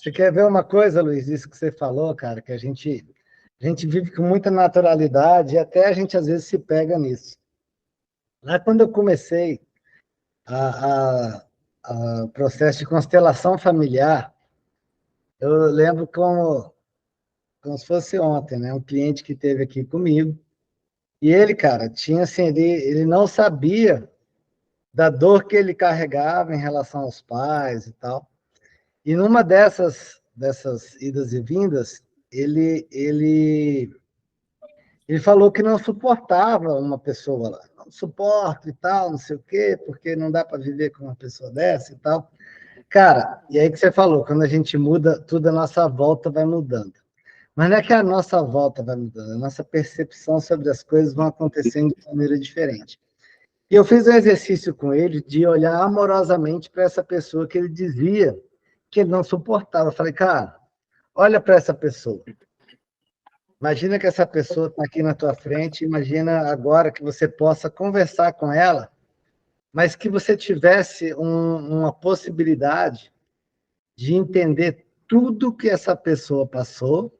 Você quer ver uma coisa, Luiz? Isso que você falou, cara, que a gente vive com muita naturalidade e até a gente às vezes se pega nisso. Lá quando eu comecei o processo de constelação familiar, eu lembro como se fosse ontem, né? Um cliente que esteve aqui comigo, e ele, cara, tinha assim, ele não sabia da dor que ele carregava em relação aos pais e tal. E numa dessas idas e vindas, ele falou que não suportava uma pessoa lá. Não suporto e tal, não sei o quê, porque não dá para viver com uma pessoa dessa e tal. Cara, e aí que você falou, quando a gente muda, tudo à nossa volta vai mudando. Mas não é que a nossa volta vai mudando, a nossa percepção sobre as coisas vão acontecendo de maneira diferente. E eu fiz um exercício com ele de olhar amorosamente para essa pessoa que ele dizia que ele não suportava. Eu falei, cara, olha para essa pessoa. Imagina que essa pessoa está aqui na tua frente, imagina agora que você possa conversar com ela, mas que você tivesse uma possibilidade de entender tudo que essa pessoa passou,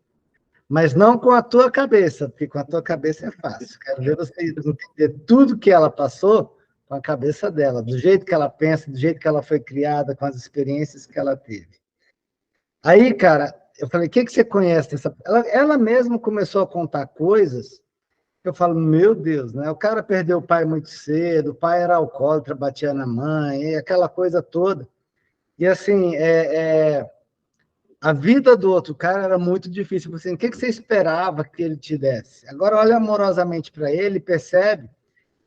mas não com a tua cabeça, porque com a tua cabeça é fácil. Quero ver você entender tudo que ela passou com a cabeça dela, do jeito que ela pensa, do jeito que ela foi criada, com as experiências que ela teve. Aí, cara, eu falei, o que você conhece dessa... Ela mesma começou a contar coisas, eu falo, meu Deus, né? O cara perdeu o pai muito cedo, o pai era alcoólatra, batia na mãe, e aquela coisa toda. E assim, a vida do outro cara era muito difícil. Assim, o que você esperava que ele te desse? Agora olha amorosamente para ele e percebe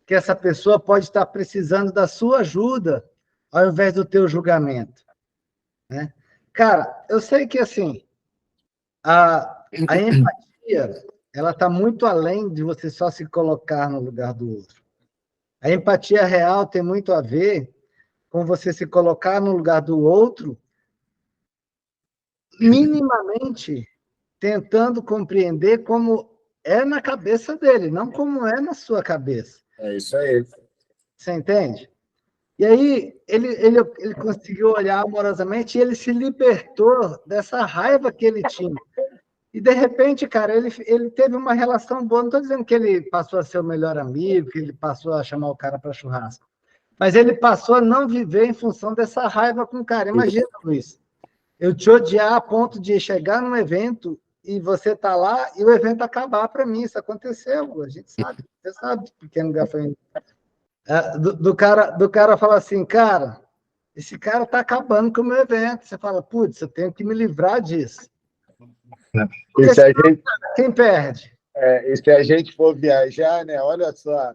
que essa pessoa pode estar precisando da sua ajuda ao invés do teu julgamento, né? Cara, eu sei que assim, a empatia, ela está muito além de você só se colocar no lugar do outro. A empatia real tem muito a ver com você se colocar no lugar do outro, minimamente tentando compreender como é na cabeça dele, não como é na sua cabeça. É isso aí. Você entende? E aí ele conseguiu olhar amorosamente e ele se libertou dessa raiva que ele tinha. E, de repente, cara, ele teve uma relação boa. Não estou dizendo que ele passou a ser o melhor amigo, que ele passou a chamar o cara para churrasco. Mas ele passou a não viver em função dessa raiva com o cara. Imagina, Luiz, eu te odiar a ponto de chegar num evento e você tá lá e o evento acabar para mim. Isso aconteceu, a gente sabe. Você sabe, pequeno gafanhoto. Do cara falar assim, cara, esse cara tá acabando com o meu evento. Você fala, putz, eu tenho que me livrar disso. E se a gente, Quem perde? e se a gente for viajar, né? Olha só,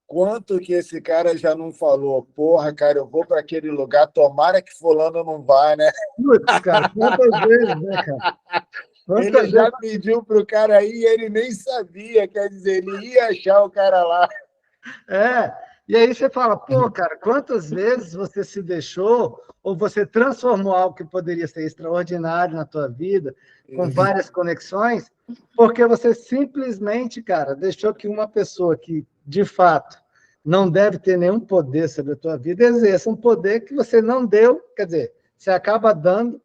quanto que esse cara já não falou, porra, cara, eu vou para aquele lugar, tomara que fulano não vá, né? Putz, cara, quantas vezes, né, cara? Ele Quantas já vezes? pediu para o cara ir e ele nem sabia, quer dizer, ele ia achar o cara lá. É. E aí você fala, pô, cara, quantas vezes você se deixou ou você transformou algo que poderia ser extraordinário na tua vida, com várias conexões, porque você simplesmente, cara, deixou que uma pessoa que, de fato, não deve ter nenhum poder sobre a tua vida, exerça um poder que você não deu, quer dizer, você acaba dando,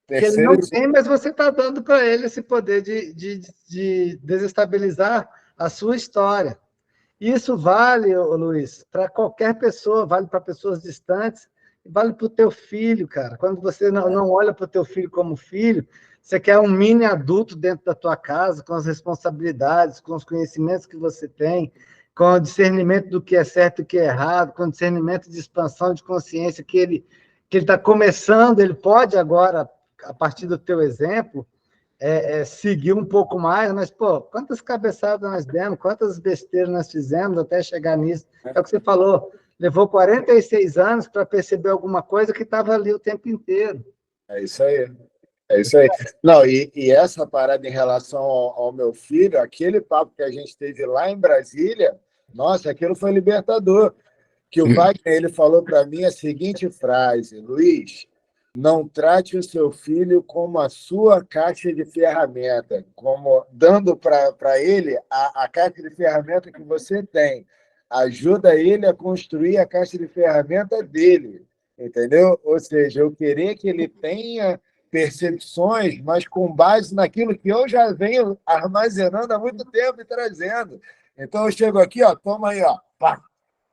que ele não Terceiro, tem, mas você está dando para ele esse poder de desestabilizar a sua história. Isso vale, Luiz, para qualquer pessoa, vale para pessoas distantes, vale para o teu filho, cara. Quando você não olha para o teu filho como filho, você quer um mini adulto dentro da tua casa, com as responsabilidades, com os conhecimentos que você tem, com o discernimento do que é certo e o que é errado, com o discernimento de expansão de consciência que ele está começando, ele pode agora, a partir do teu exemplo, seguir um pouco mais, mas, pô, quantas cabeçadas nós demos, quantas besteiras nós fizemos até chegar nisso. É o que você falou, levou 46 anos para perceber alguma coisa que estava ali o tempo inteiro. é isso aí. É isso aí. Não, e essa parada em relação ao meu filho, aquele papo que a gente teve lá em Brasília, nossa, aquilo foi libertador. Que o Wagner ele falou para mim a seguinte frase: Luiz, não trate o seu filho como a sua caixa de ferramenta, como dando para ele a caixa de ferramenta que você tem. Ajuda ele a construir a caixa de ferramenta dele, entendeu? Ou seja, eu querer que ele tenha percepções, mas com base naquilo que eu já venho armazenando há muito tempo e trazendo. Então eu chego aqui, ó, toma aí, ó, pá,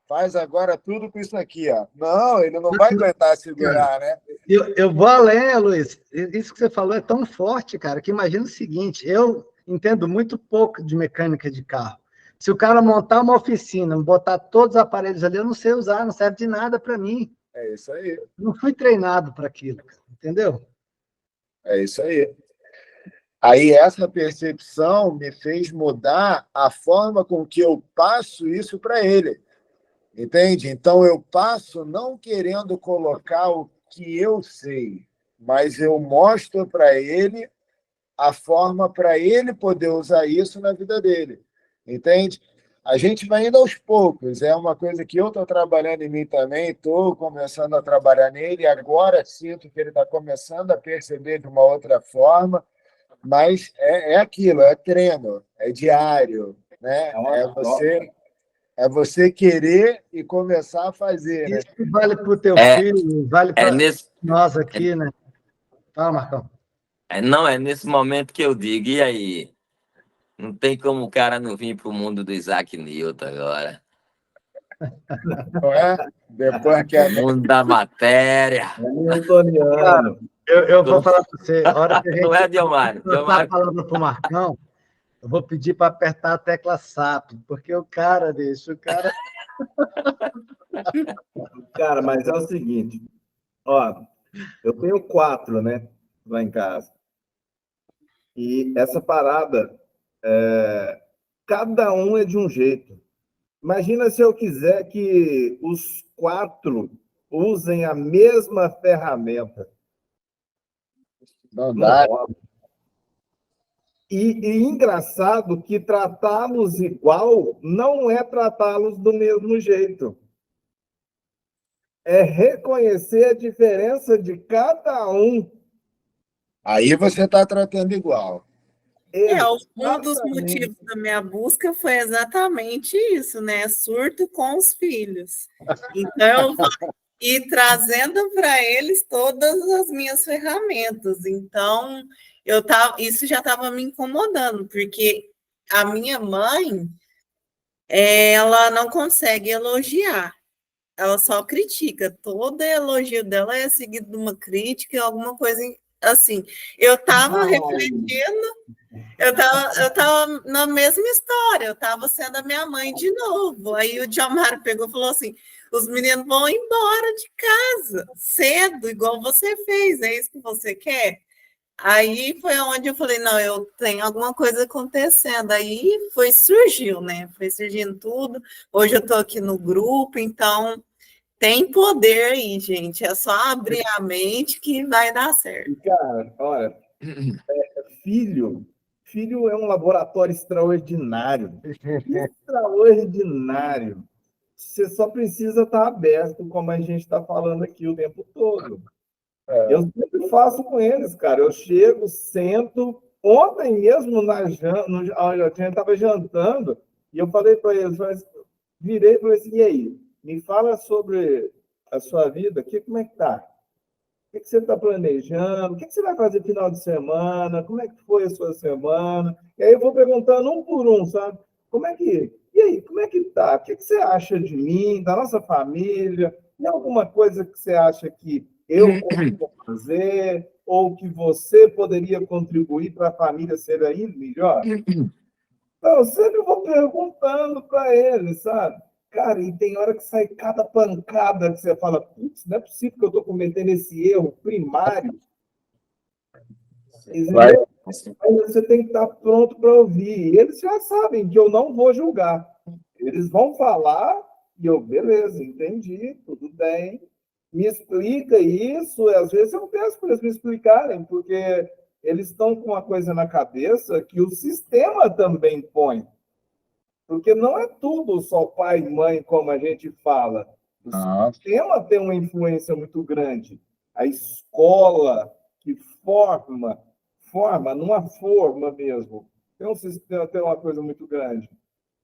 faz agora tudo com isso aqui, ó. Não, ele não vai aguentar segurar, né? Eu vou além, Luiz. Isso que você falou é tão forte, cara, que imagina o seguinte: eu entendo muito pouco de mecânica de carro. Se o cara montar uma oficina, botar todos os aparelhos ali, eu não sei usar, não serve de nada para mim. É isso aí. Não fui treinado para aquilo, entendeu? É isso aí. Aí essa percepção me fez mudar a forma com que eu passo isso para ele. Entende? Então eu passo não querendo colocar o que eu sei, mas eu mostro para ele a forma para ele poder usar isso na vida dele. Entende? A gente vai indo aos poucos, é uma coisa que eu estou trabalhando em mim também, estou começando a trabalhar nele, agora sinto que ele está começando a perceber de uma outra forma, mas é aquilo, é treino, é diário, né? É você querer e começar a fazer, né? Isso vale para o teu É, filho, vale é para nesse, nós aqui, né? Fala, Marcão. não, é nesse momento que eu digo, e aí? Não tem como o cara não vir para o mundo do Isaac Newton agora. Não é? Depois que O mundo da matéria. Newtoniano. Eu vou falar para você, a hora que a Não gente é, Diomário? passar a palavra para o Marcão, eu vou pedir para apertar a tecla SAP, porque o cara, deixa, o cara. Cara, mas é o seguinte, ó, eu tenho 4, né, lá em casa. E essa parada, cada um é de um jeito. Imagina se eu quiser que os 4 usem a mesma ferramenta. não Não dá. rola. E engraçado que tratá-los igual não é tratá-los do mesmo jeito. É reconhecer a diferença de cada um. Aí você está tratando igual. Um dos motivos da minha busca foi exatamente isso, né? Surto com os filhos. Então, e trazendo para eles todas as minhas ferramentas. Então, isso já estava me incomodando, porque a minha mãe, ela não consegue elogiar, ela só critica. Todo elogio dela é seguido de uma crítica, alguma coisa assim. Eu estava refletindo, eu tava na mesma história, eu estava sendo a minha mãe de novo. Aí o Diomário pegou e falou assim: os meninos vão embora de casa cedo, igual você fez, é isso que você quer? Aí foi onde eu falei: não, eu tenho alguma coisa acontecendo. Aí surgiu, né? Foi surgindo tudo. Hoje eu estou aqui no grupo, então tem poder aí, gente. É só abrir a mente que vai dar certo. Cara, olha, filho é um laboratório extraordinário. Extraordinário. Você só precisa estar aberto, como a gente está falando aqui o tempo todo. Eu sempre faço com eles, cara. Eu chego, sento. Ontem mesmo, a gente estava jantando, e eu falei para eles, virei e falei assim: e aí? Me fala sobre a sua vida, como é que tá? O que você está planejando? O que você vai fazer no final de semana? Como é que foi a sua semana? E aí eu vou perguntando um por um, sabe? E aí, como é que tá? O que você acha de mim, da nossa família? Tem alguma coisa que você acha que eu consigo fazer? Ou que você poderia contribuir para a família ser ainda melhor? Então, eu sempre vou perguntando para eles, sabe? Cara, e tem hora que sai cada pancada que você fala: putz, não é possível que eu estou cometendo esse erro primário. Entendeu? Mas você tem que estar pronto para ouvir. E eles já sabem que eu não vou julgar. Eles vão falar e eu, beleza, entendi, tudo bem. Me explica isso. Às vezes eu peço para eles me explicarem, porque eles estão com uma coisa na cabeça que o sistema também põe. Porque não é tudo só pai e mãe, como a gente fala. O sistema tem uma influência muito grande. A escola que forma numa forma mesmo. Tem um sistema, tem uma coisa muito grande.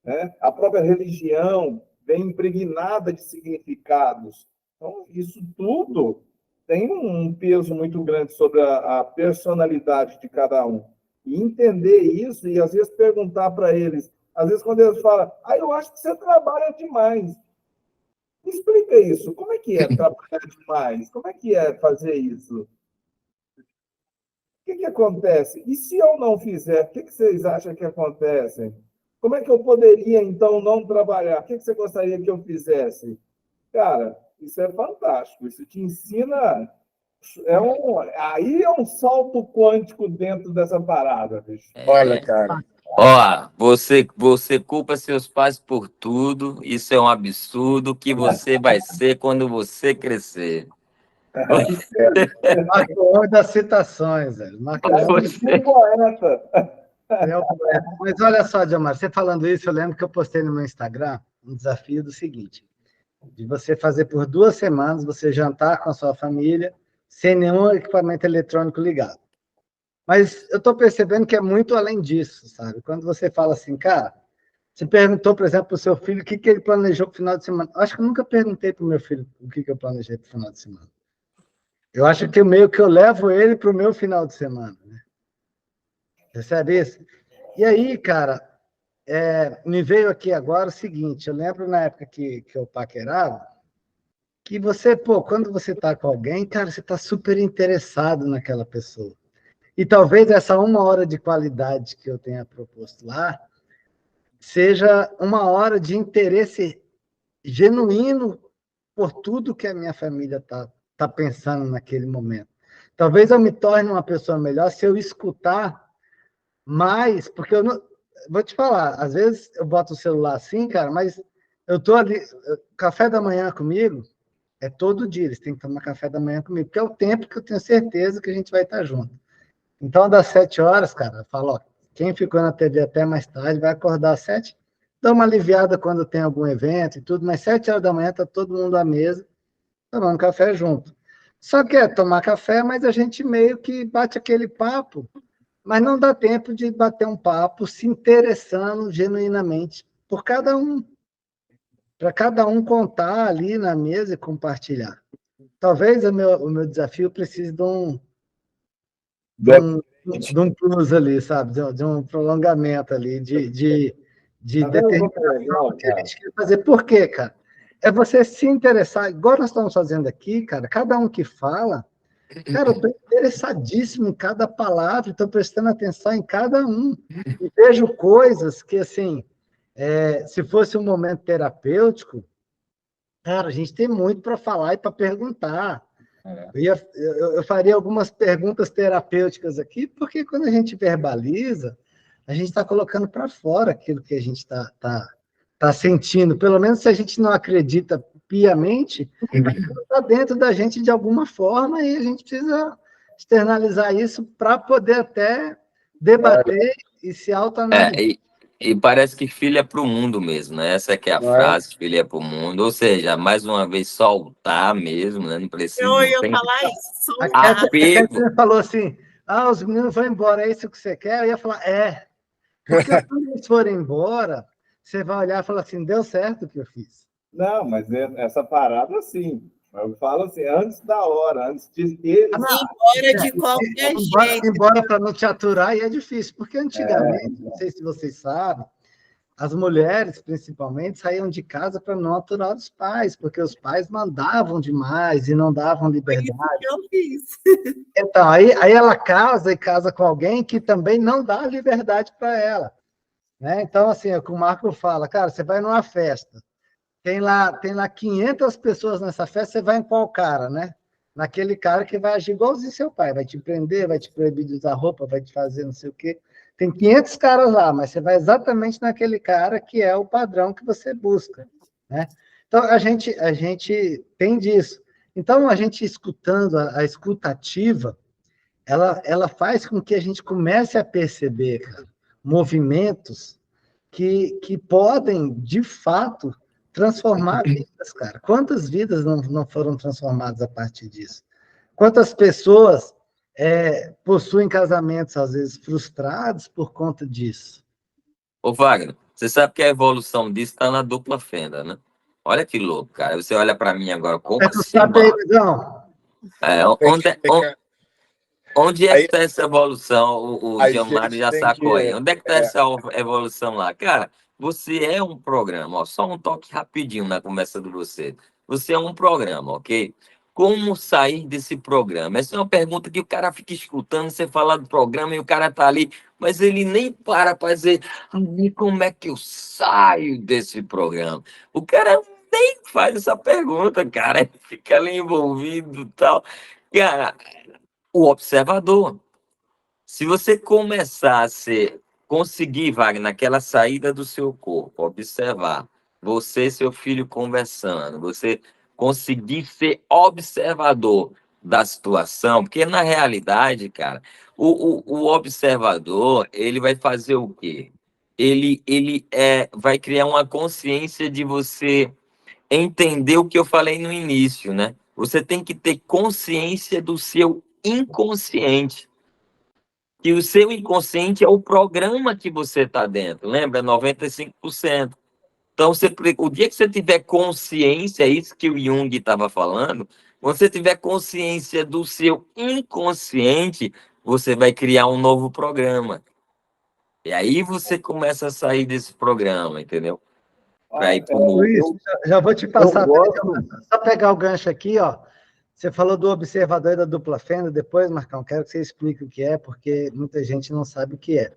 Né? A própria religião vem impregnada de significados. Então, isso tudo tem um peso muito grande sobre a personalidade de cada um. E entender isso e, às vezes, perguntar para eles. Às vezes, quando eles falam, eu acho que você trabalha demais. Me explica isso. Como é que é trabalhar demais? Como é que é fazer isso? O que acontece? E se eu não fizer, o que vocês acham que acontece? Como é que eu poderia, então, não trabalhar? O que você gostaria que eu fizesse? Cara, isso é fantástico. Isso te ensina... Aí é um salto quântico dentro dessa parada, bicho. Olha, cara. Ó, você culpa seus pais por tudo. Isso é um absurdo que você vai ser quando você crescer. Marco das citações, velho. Marco Você... poeta. Mas olha só, Diomar, você falando isso, eu lembro que eu postei no meu Instagram um desafio do seguinte, de você fazer por 2 semanas, você jantar com a sua família, sem nenhum equipamento eletrônico ligado. Mas eu estou percebendo que é muito além disso, sabe? Quando você fala assim, cara, você perguntou, por exemplo, para o seu filho o que ele planejou para o final de semana. Acho que eu nunca perguntei para o meu filho o que eu planejei para o final de semana. Eu acho que meio que eu levo ele para o meu final de semana, né? Percebe isso? E aí, cara, me veio aqui agora o seguinte, eu lembro na época que eu paquerava, que você, quando você está com alguém, cara, você está super interessado naquela pessoa. E talvez essa 1 hora de qualidade que eu tenha proposto lá seja 1 hora de interesse genuíno por tudo que a minha família tá pensando naquele momento. Talvez eu me torne uma pessoa melhor se eu escutar mais, porque eu não... Vou te falar, às vezes eu boto o celular assim, cara, mas eu tô ali, café da manhã comigo é todo dia, eles têm que tomar café da manhã comigo, porque é o tempo que eu tenho certeza que a gente vai estar junto. Então, das 7 horas, cara, eu falo, quem ficou na TV até mais tarde vai acordar às 7, dá uma aliviada quando tem algum evento e tudo, mas 7 horas da manhã tá todo mundo à mesa, tomando café junto. Só que é tomar café, mas a gente meio que bate aquele papo, mas não dá tempo de bater um papo se interessando genuinamente por cada um, para cada um contar ali na mesa e compartilhar. Talvez o meu desafio precise de um plus ali, sabe? De um prolongamento ali, de determinação que a gente quer fazer. Por quê, cara? É você se interessar, igual nós estamos fazendo aqui, cara, cada um que fala, cara, eu estou interessadíssimo em cada palavra, estou prestando atenção em cada um. E vejo coisas que, assim, se fosse um momento terapêutico, cara, a gente tem muito para falar e para perguntar. Eu faria algumas perguntas terapêuticas aqui, porque quando a gente verbaliza, a gente está colocando para fora aquilo que a gente está sentindo. Pelo menos se a gente não acredita piamente, aquilo está dentro da gente de alguma forma e a gente precisa externalizar isso para poder até debater e se autoanalisar. E parece que filho é para o mundo mesmo, né? Essa que é a frase, filho é para o mundo. Ou seja, mais uma vez, soltar mesmo, né? Não precisa... Eu ia falar isso, soltar. Você falou assim, os meninos vão embora, é isso que você quer? Eu ia falar, Porque quando eles forem embora, você vai olhar e falar assim, deu certo o que eu fiz. Não, mas essa parada, sim. Eu falo assim, antes da hora, antes de eles... Embora de qualquer jeito. Embora para não te aturar, e é difícil, porque antigamente, não sei se vocês sabem, as mulheres, principalmente, saíam de casa para não aturar os pais, porque os pais mandavam demais e não davam liberdade. Foi isso que eu fiz. Então, aí ela casa com alguém que também não dá liberdade para ela. Né? Então, assim, é o que o Marco fala, cara, você vai numa festa, tem lá 500 pessoas nessa festa, você vai em qual cara, né? Naquele cara que vai agir igualzinho seu pai, vai te prender, vai te proibir de usar roupa, vai te fazer não sei o quê. Tem 500 caras lá, mas você vai exatamente naquele cara que é o padrão que você busca, né? Então, a gente tem disso. Então, a gente escutando, a escutativa, ela faz com que a gente comece a perceber, cara, movimentos que podem, de fato, transformar vidas, cara. Quantas vidas não foram transformadas a partir disso? Quantas pessoas possuem casamentos, às vezes, frustrados por conta disso? Ô, Wagner, você sabe que a evolução disso está na dupla fenda, né? Olha que louco, cara. Você olha para mim agora, como assim, sabe, não? Onde é que está essa evolução? O A Diomário gente já tem sacou que- aí. Onde é que está essa evolução lá? Cara, você é um programa. Ó, só um toque rapidinho na conversa de você. Você é um programa, ok? Como sair desse programa? Essa é uma pergunta que o cara fica escutando você falar do programa e o cara tá ali, mas ele nem para dizer como é que eu saio desse programa. O cara nem faz essa pergunta, cara. Ele fica ali envolvido e tal. Cara, o observador. Se você começar a conseguir, Wagner, naquela saída do seu corpo, observar você e seu filho conversando, você conseguir ser observador da situação, porque na realidade, cara, o observador, ele vai fazer o quê? Ele vai criar uma consciência de você entender o que eu falei no início, né? Você tem que ter consciência do seu inconsciente. Que o seu inconsciente é o programa que você está dentro, lembra? 95%. Então, o dia que você tiver consciência, é isso que o Jung estava falando, quando você tiver consciência do seu inconsciente, você vai criar um novo programa. E aí você começa a sair desse programa, entendeu? Para ir para o Luiz, já vou te passar. gosto. Só pegar o gancho aqui, ó. Você falou do observador e da dupla fenda. Depois, Marcão, quero que você explique o que é, porque muita gente não sabe o que é.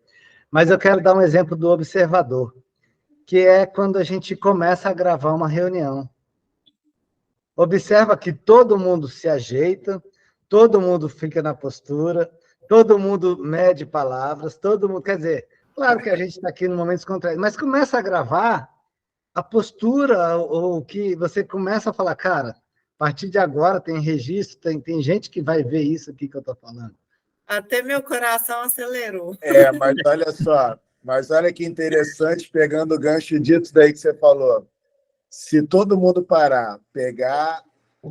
Mas eu quero dar um exemplo do observador, que é quando a gente começa a gravar uma reunião. Observa que todo mundo se ajeita, todo mundo fica na postura, todo mundo mede palavras, todo mundo. Quer dizer, claro que a gente está aqui no momento descontraído, mas começa a gravar, a postura, ou que você começa a falar, cara, a partir de agora tem registro, tem gente que vai ver isso aqui que eu estou falando. Até meu coração acelerou. Mas olha só, mas olha que interessante, pegando o gancho disso daí que você falou. Se todo mundo parar, pegar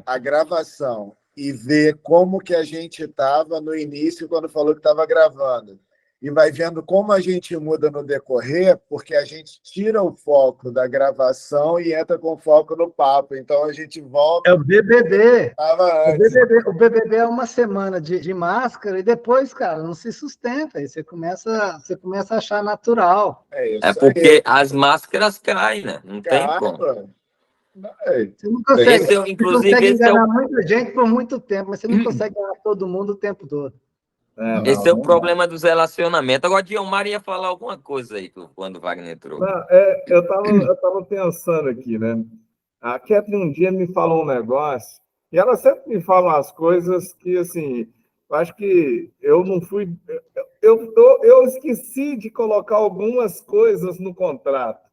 a gravação e ver como que a gente estava no início, quando falou que estava gravando, e vai vendo como a gente muda no decorrer, porque a gente tira o foco da gravação e entra com foco no papo. Então a gente volta. É o BBB. Estava antes. O BBB é uma semana de máscara e depois, cara, não se sustenta. Aí você começa a achar natural. É isso porque aí. as máscaras caem, né? Não tem como. Você não consegue, Inclusive, enganar muita gente por muito tempo, mas você não consegue enganar todo mundo o tempo todo. Esse é o problema dos relacionamentos. Agora, Diomário ia falar alguma coisa aí quando o Wagner entrou. Eu estava pensando aqui, né? A Catherine um dia me falou um negócio, e ela sempre me fala umas coisas que, assim, eu acho que eu não fui... Eu esqueci de colocar algumas coisas no contrato.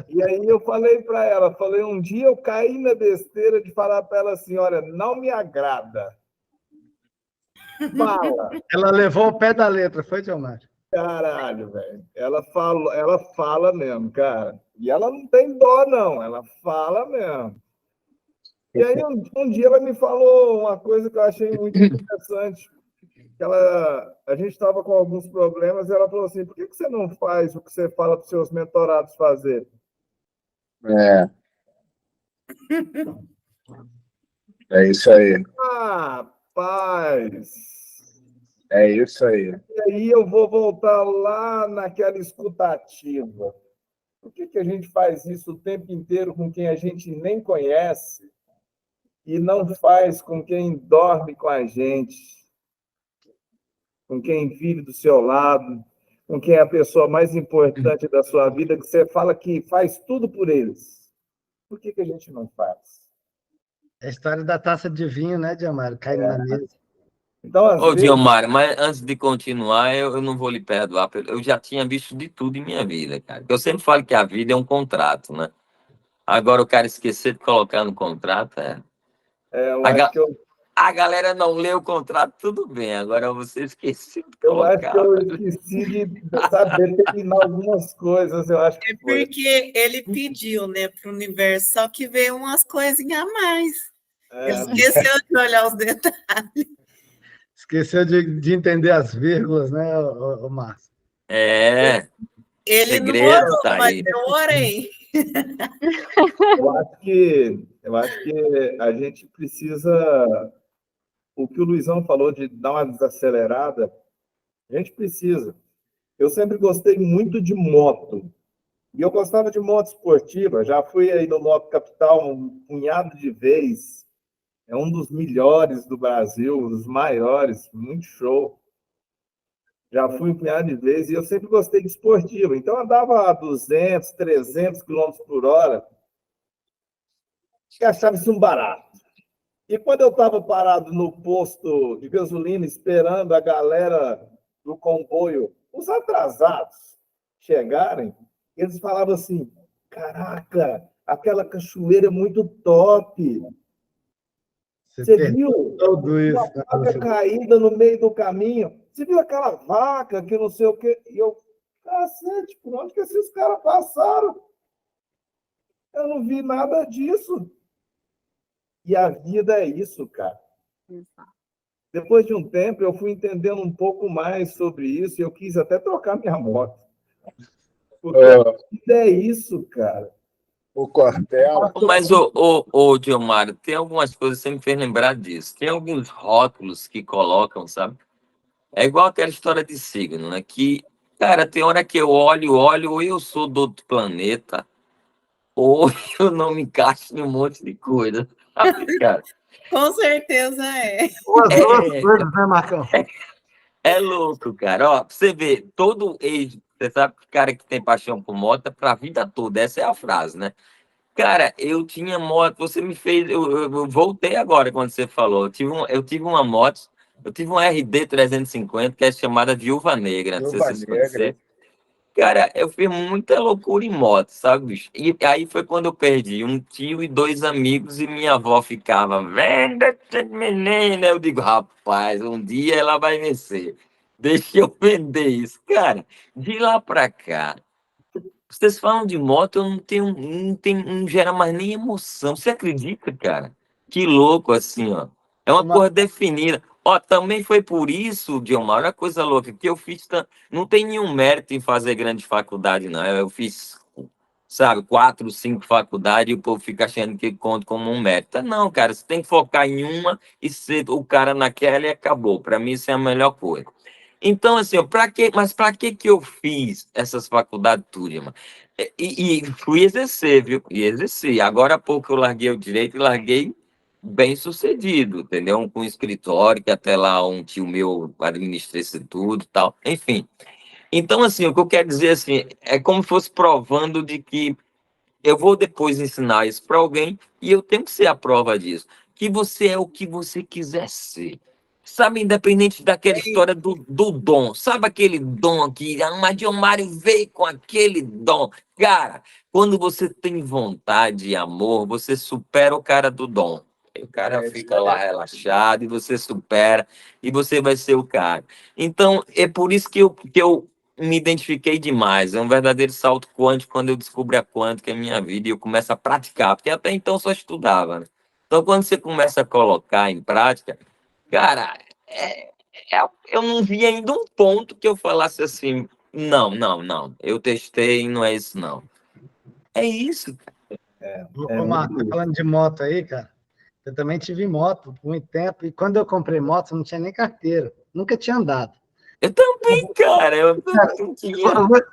E aí eu falei para ela, um dia eu caí na besteira de falar para ela assim, olha, não me agrada. Fala. Ela levou o pé da letra, foi, Diomário? Caralho, velho. Ela fala mesmo, cara. E ela não tem dó, não. Ela fala mesmo. E aí, um dia ela me falou uma coisa que eu achei muito interessante. A gente estava com alguns problemas e ela falou assim, por que você não faz o que você fala para os seus mentorados fazer? É isso aí. Paz. É isso aí. E aí eu vou voltar lá naquela escutativa. Por que a gente faz isso o tempo inteiro com quem a gente nem conhece e não faz com quem dorme com a gente, com quem vive do seu lado, com quem é a pessoa mais importante da sua vida, que você fala que faz tudo por eles? Por que a gente não faz? É a história da taça de vinho, né, Diomário? Caindo na mesa. Então, às vezes... Diomário, mas antes de continuar, eu não vou lhe perdoar. Eu já tinha visto de tudo em minha vida, cara. Eu sempre falo que a vida é um contrato, né? Agora o cara esquecer de colocar no contrato, a galera não lê o contrato, tudo bem. Agora você esqueceu de colocar. Eu acho que eu esqueci de saber terminar algumas coisas. Eu acho que foi. Porque ele pediu, né, para o universo, só que veio umas coisinhas a mais. Ele esqueceu de olhar os detalhes. Esqueceu de entender as vírgulas, né, o Márcio? Ele segredo não orou, tá mas aí. eu orei. Eu acho que a gente precisa o que o Luizão falou de dar uma desacelerada, a gente precisa. Eu sempre gostei muito de moto. E eu gostava de moto esportiva. Já fui aí no Moto Capital um punhado de vezes. É um dos melhores do Brasil, um dos maiores. Muito show. Já fui um punhado de vezes e eu sempre gostei de esportiva. Então, eu andava a 200, 300 quilômetros por hora e achava isso um barato. E quando eu estava parado no posto de gasolina, esperando a galera do comboio, os atrasados, chegarem, eles falavam assim: caraca, aquela cachoeira é muito top. Você viu tudo isso, uma vaca caída no meio do caminho? Você viu aquela vaca que não sei o quê? E eu, cacete, por onde que esses caras passaram? Eu não vi nada disso. E a vida é isso, cara. Depois de um tempo, eu fui entendendo um pouco mais sobre isso e eu quis até trocar minha moto. Porque a vida é isso, cara. O Cortella. Mas, ô Diomário, tem algumas coisas que você me fez lembrar disso. Tem alguns rótulos que colocam, sabe? É igual aquela história de signo, né? Que, cara, tem hora que eu olho, ou eu sou do outro planeta, ou eu não me encaixo em um monte de coisa, sabe, cara? Com certeza é. As duas coisas, né, Marcão? É louco, cara. Ó, pra você ver, todo ex, você sabe que cara que tem paixão por moto é pra vida toda. Essa é a frase, né? Cara, eu tinha moto, você me fez. Eu voltei agora quando você falou. Eu tive uma moto, eu tive um RD 350 que é chamada Viúva Negra. Não sei se vocês conhecem. Cara, eu fiz muita loucura em moto, sabe, bicho? E aí foi quando eu perdi um tio e dois amigos e minha avó ficava, venda essa menina. Eu digo, rapaz, um dia ela vai vencer. Deixa eu vender isso. Cara, de lá pra cá, vocês falam de moto, eu não gera mais nem emoção. Você acredita, cara? Que louco assim, ó. É uma cor definida. Ó, também foi por isso, Diomário, olha a coisa louca, que eu fiz. Não tem nenhum mérito em fazer grande faculdade, não. Eu fiz, sabe, 4, 5 faculdades e o povo fica achando que conta como um mérito. Não, cara, você tem que focar em uma e ser o cara naquela e acabou. Para mim, isso é a melhor coisa. Então, assim, mas para que eu fiz essas faculdades tudo, irmão? E fui exercer, viu? E exerci. Agora há pouco eu larguei o direito e larguei bem sucedido, entendeu? Com um escritório, que até lá um tio meu administra isso tudo e tal. Enfim. Então, assim, o que eu quero dizer, assim, é como se fosse provando de que eu vou depois ensinar isso para alguém e eu tenho que ser a prova disso. Que você é o que você quiser ser. Sabe, independente daquela história do dom. Sabe aquele dom que a Diomário veio com aquele dom. Cara, quando você tem vontade e amor, você supera o cara do dom. O cara fica lá relaxado e você supera e você vai ser o cara. Então, é por isso que eu me identifiquei demais. É um verdadeiro salto quântico quando eu descobri a quântica em minha vida e eu começo a praticar, porque até então eu só estudava, né? Então, quando você começa a colocar em prática, cara, eu não vi ainda um ponto que eu falasse assim, não, não, não, eu testei, não é isso, não. É isso, cara. Ô, Marco, falando de moto aí, cara, eu também tive moto por muito tempo, e quando eu comprei moto, eu não tinha nem carteira, nunca tinha andado. Eu também, cara, eu não tinha.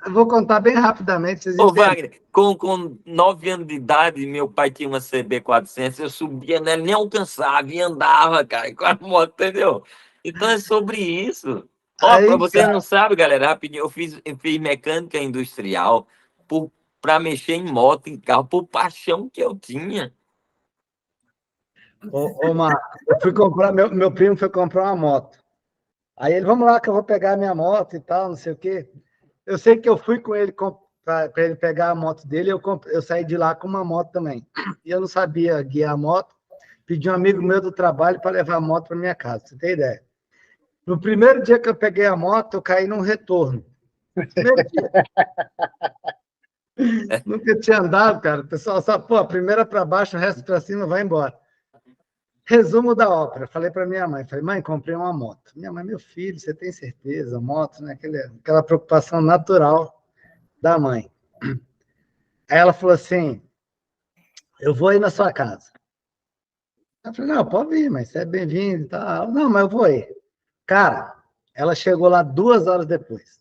Eu vou contar bem rapidamente, vocês Ô, entendem. Wagner, com 9 anos de idade, meu pai tinha uma CB400, eu subia nela, nem alcançava e andava, cara, com a moto, entendeu? Então é sobre isso. Ó, Aí, pra vocês não sabem, galera, rapidinho, eu fiz mecânica industrial para mexer em moto, em carro, por paixão que eu tinha. ô Marco, eu fui comprar, meu primo foi comprar uma moto. Aí ele, vamos lá que eu vou pegar a minha moto e tal, não sei o quê. Eu sei que eu fui com ele para ele pegar a moto dele, eu saí de lá com uma moto também. E eu não sabia guiar a moto, pedi um amigo meu do trabalho para levar a moto para minha casa, você tem ideia? No primeiro dia que eu peguei a moto, eu caí num retorno. Primeiro dia. Nunca tinha andado, cara. O pessoal só, pô, a primeira para baixo, o resto para cima, vai embora. Resumo da ópera. Falei para minha mãe, mãe, comprei uma moto. Minha mãe, meu filho, você tem certeza? Moto, né? Aquela preocupação natural da mãe. Aí ela falou assim, eu vou ir na sua casa. Ela falou, não, pode vir, mas você é bem-vindo e tal. Não, mas eu vou aí. Cara, ela chegou lá 2 horas depois.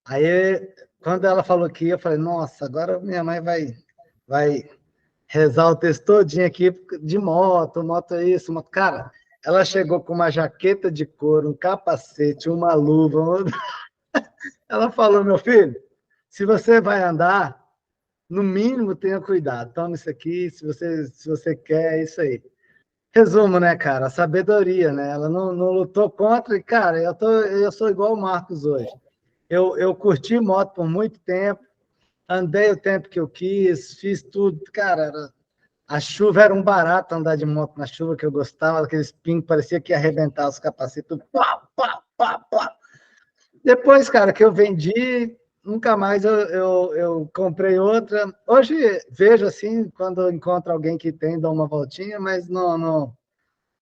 Aí, quando ela falou que ia, eu falei, nossa, agora minha mãe vai rezar o texto todinho aqui de moto isso, moto. Cara, ela chegou com uma jaqueta de couro, um capacete, uma luva. Ela falou, meu filho, se você vai andar, no mínimo tenha cuidado. Toma isso aqui, se você quer, é isso aí. Resumo, né, cara? A sabedoria, né? Ela não lutou contra, e, cara, eu sou igual o Marcos hoje. Eu curti moto por muito tempo, andei o tempo que eu quis, fiz tudo. Cara, a chuva era um barato andar de moto na chuva, que eu gostava, aqueles pingos, parecia que ia arrebentar os capacetes, tudo, pá, pá, pá, pá. Depois, cara, que eu vendi, nunca mais eu comprei outra. Hoje vejo assim, quando eu encontro alguém que tem, dou uma voltinha, mas não.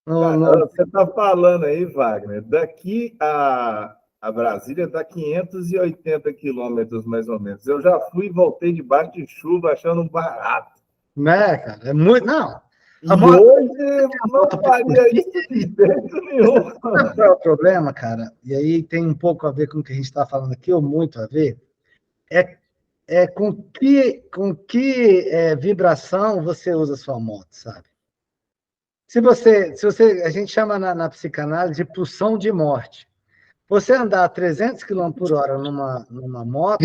Você está falando aí, Wagner, daqui a Brasília dá 580 quilômetros, mais ou menos. Eu já fui e voltei debaixo de chuva achando barato. Né, cara? É muito. Não. E hoje não faria isso de jeito nenhum. Sabe qual é o problema, cara? E aí tem um pouco a ver com o que a gente está falando aqui, ou muito a ver, é com que vibração você usa a sua moto, sabe? Se você, a gente chama na psicanálise de pulsão de morte. Você andar a 300 km por hora numa moto,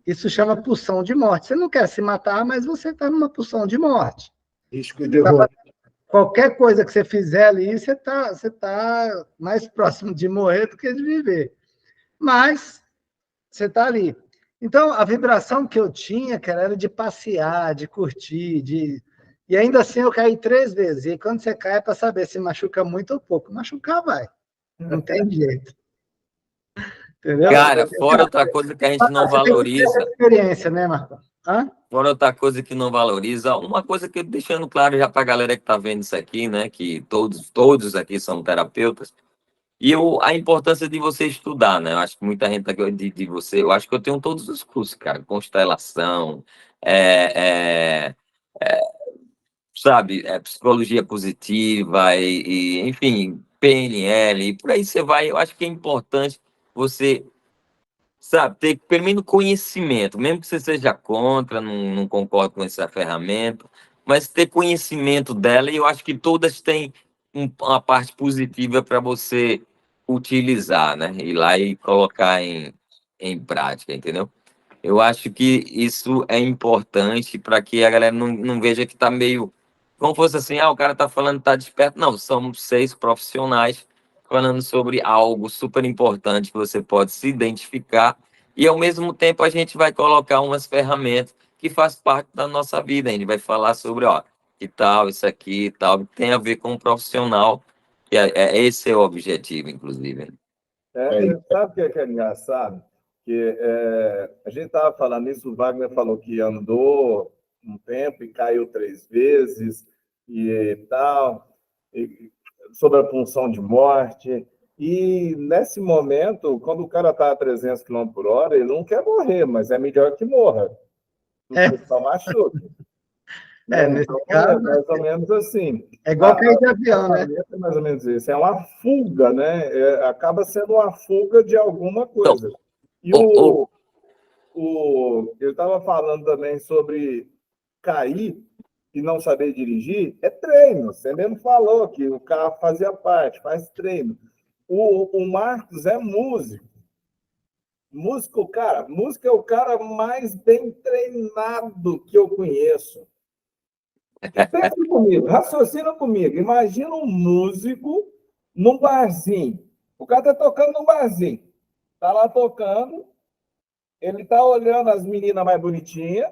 isso chama pulsão de morte. Você não quer se matar, mas você está numa pulsão de morte. Risco de erro. Qualquer coisa que você fizer ali, você tá mais próximo de morrer do que de viver. Mas você está ali. Então, a vibração que eu tinha, cara, era de passear, de curtir, e ainda assim eu caí 3 vezes. E quando você cai é para saber se machuca muito ou pouco. Machucar vai. Não tem jeito. Entendeu? Cara, fora outra coisa que a gente não Você tem que ter essa valoriza. experiência, né, Marcão? Hã? Fora outra coisa que não valoriza, uma coisa que eu deixando claro já para a galera que está vendo isso aqui, né? Que todos aqui são terapeutas. A importância de você estudar, né? Eu acho que muita gente tá de você. Eu acho que eu tenho todos os cursos, cara. Constelação, é, é, é, sabe, psicologia positiva enfim, PNL, e por aí você vai. Eu acho que é importante você, sabe, ter pelo menos conhecimento, mesmo que você seja contra, não concorda com essa ferramenta, mas ter conhecimento dela, e eu acho que todas têm uma parte positiva para você utilizar, né? Ir lá e colocar em prática, entendeu? Eu acho que isso é importante para que a galera não veja que está meio. Como fosse assim, o cara está falando, está desperto. Não, somos 6 profissionais falando sobre algo super importante que você pode se identificar e, ao mesmo tempo, a gente vai colocar umas ferramentas que faz parte da nossa vida. A gente vai falar sobre, que tal, isso aqui e tal, que tem a ver com o profissional. Esse é o objetivo, inclusive. Sabe o que é engraçado? Que a gente estava falando isso, o Wagner falou que andou um tempo e caiu 3 vezes e tal, sobre a punção de morte. E nesse momento, quando o cara está a 300 km por hora, ele não quer morrer, mas é melhor que morra do que só machuque. Nesse Então, caso, mais ou menos assim. é igual cair de avião, né? É mais ou menos isso. É uma fuga, né? Acaba sendo uma fuga de alguma coisa. E eu estava falando também sobre cair e não saber dirigir. É treino. Você mesmo falou que o carro fazia parte, faz treino. O Marcos é músico. Músico é o cara mais bem treinado que eu conheço. Pensa comigo, raciocina comigo. Imagina um músico num barzinho. O cara está tocando num barzinho. Está lá tocando, ele está olhando as meninas mais bonitinhas,